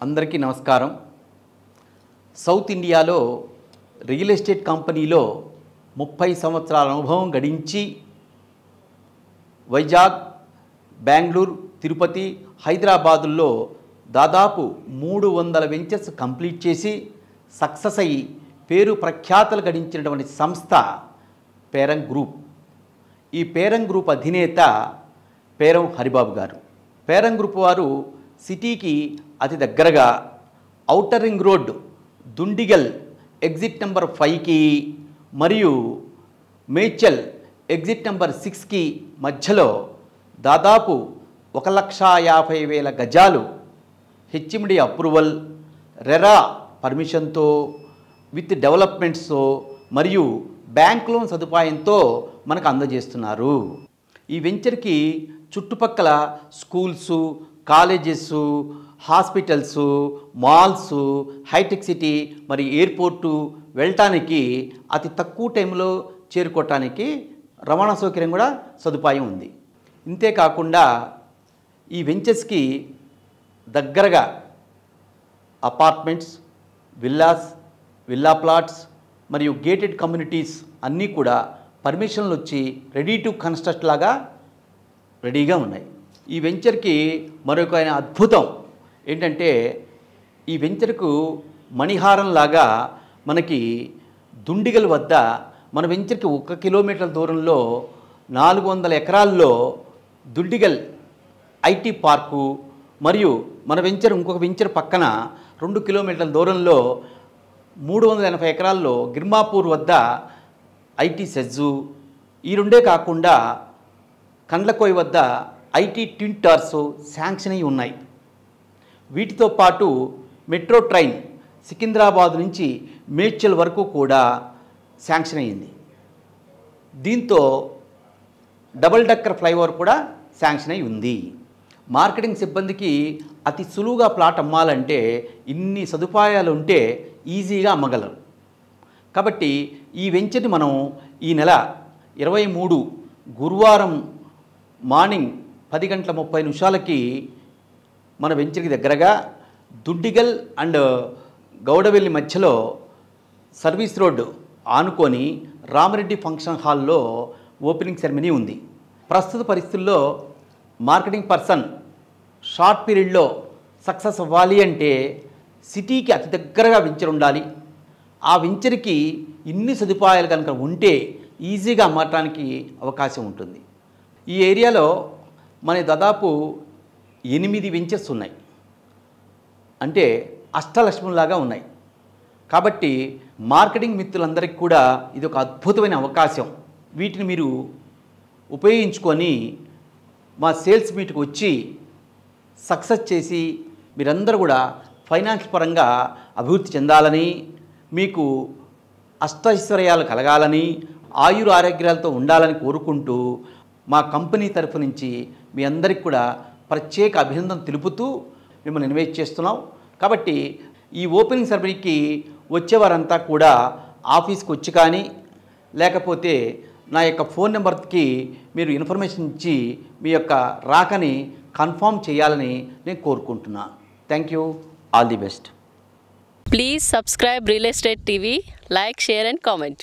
అందరికీ నమస్కారం. సౌత్ ఇండియాలో రియల్ ఎస్టేట్ కంపెనీలో 30 సంవత్సరాల అనుభవం గడించి వైజాగ్, బెంగళూరు, తిరుపతి, హైదరాబాదుల్లో దాదాపు 300 వెంచర్స్ కంప్లీట్ చేసి సక్సెస్ అయ్యి పేరు ప్రఖ్యాతలు గడించినటువంటి సంస్థ పేరం గ్రూప్. ఈ పేరం గ్రూప్ అధినేత పేరం హరిబాబు గారు. పేరం గ్రూప్ వారు సిటీకి అతి దగ్గరగా outer ring road Dundigal exit number 5కి మరియు మేడ్చల్ ఎగ్జిట్ నెంబర్ 6కి మధ్యలో దాదాపు 1,50,000 గజాలు హెచ్ఎండి అప్రూవల్, రెరా పర్మిషన్తో విత్ డెవలప్మెంట్స్తో మరియు బ్యాంక్ లోన్ సదుపాయంతో మనకు అందజేస్తున్నారు. ఈ వెంచర్కి చుట్టుపక్కల స్కూల్సు, కాలేజెస్, హాస్పిటల్స్, మాల్స్, హైటెక్ సిటీ మరి ఎయిర్పోర్టు వెళ్ళటానికి అతి తక్కువ టైంలో చేరుకోవటానికి రవాణా సౌకర్యం కూడా సదుపాయం ఉంది. ఇంతేకాకుండా ఈ వెంచర్స్కి దగ్గరగా అపార్ట్మెంట్స్, విల్లాస్, విల్లా ప్లాట్స్ మరియు గేటెడ్ కమ్యూనిటీస్ అన్నీ కూడా పర్మిషన్లు వచ్చి రెడీ టు కన్స్ట్రక్ట్ లాగా రెడీగా ఉన్నాయి. ఈ వెంచర్కి మరొక అద్భుతం ఏంటంటే ఈ వెంచర్కు మణిహారం లాగా మనకి దుండిగల్ వద్ద మన వెంచర్కి 1 కిలోమీటర్ల దూరంలో 400 ఎకరాల్లో దుండిగల్ ఐటీ పార్కు మరియు మన వెంచర్ ఇంకొక వెంచర్ పక్కన 2 కిలోమీటర్ల దూరంలో 380 ఎకరాల్లో గిర్మాపూర్ వద్ద ఐటీ సెజ్జు, ఈ రెండే కాకుండా కండ్లకోయ్ వద్ద ఐటీ ట్విన్ టవర్స్ శాంక్షన్ అయి ఉన్నాయి. వీటితో పాటు మెట్రో ట్రైన్ సికింద్రాబాద్ నుంచి మేడ్చల్ వరకు కూడా శాంక్షన్ అయ్యింది. దీంతో డబుల్ డక్కర్ ఫ్లైఓవర్ కూడా శాంక్షన్ అయి ఉంది. మార్కెటింగ్ సిబ్బందికి అతి సులువుగా ప్లాట్ అమ్మాలంటే ఇన్ని సదుపాయాలు ఉంటే ఈజీగా అమ్మగలరు. కాబట్టి ఈ వెంచర్ని మనం ఈ నెల 23 గురువారం మార్నింగ్ 10:30 మన వెంచర్కి దగ్గరగా దుండిగల్ అండ్ గౌడవెల్లి మధ్యలో సర్వీస్ రోడ్డు ఆనుకొని రామరెడ్డి ఫంక్షన్ హాల్లో ఓపెనింగ్ సెరమనీ ఉంది. ప్రస్తుత పరిస్థితుల్లో మార్కెటింగ్ పర్సన్ షార్ట్ పీరియడ్లో సక్సెస్ అవ్వాలి అంటే సిటీకి అతి దగ్గరగా వెంచర్ ఉండాలి. ఆ వెంచర్కి ఇన్ని సదుపాయాలు కనుక ఉంటే ఈజీగా అమ్మటానికి అవకాశం ఉంటుంది. ఈ ఏరియాలో మన దాదాపు 8 వెంచర్స్ ఉన్నాయి, అంటే అష్టలక్ష్ములాగా ఉన్నాయి. కాబట్టి మార్కెటింగ్ మిత్రులందరికీ కూడా ఇది ఒక అద్భుతమైన అవకాశం. వీటిని మీరు ఉపయోగించుకొని మా సేల్స్ మీట్కి వచ్చి సక్సెస్ చేసి మీరందరూ కూడా ఫైనాన్స్ పరంగా అభివృద్ధి చెందాలని, మీకు అష్టైశ్వర్యాలు కలగాలని, ఆయుర ఆరోగ్యాలతో ఉండాలని కోరుకుంటూ మా కంపెనీ తరఫు నుంచి మీ అందరికి కూడా ప్రత్యేక అభినందన తెలుపుతూ మిమ్మల్ని ఇన్వైట్ చేస్తున్నాం. కాబట్టి ఈ ఓపెనింగ్ సెరమనీకి వచ్చేవారంతా కూడా ఆఫీస్కి వచ్చి కానీ లేకపోతే నా యొక్క ఫోన్ నెంబర్కి మీరు ఇన్ఫర్మేషన్ ఇచ్చి మీ యొక్క రాకని కన్ఫర్మ్ చేయాలని నేను కోరుకుంటున్నాను. Thank you. All the best. Please subscribe Real Estate TV, like, share and comment.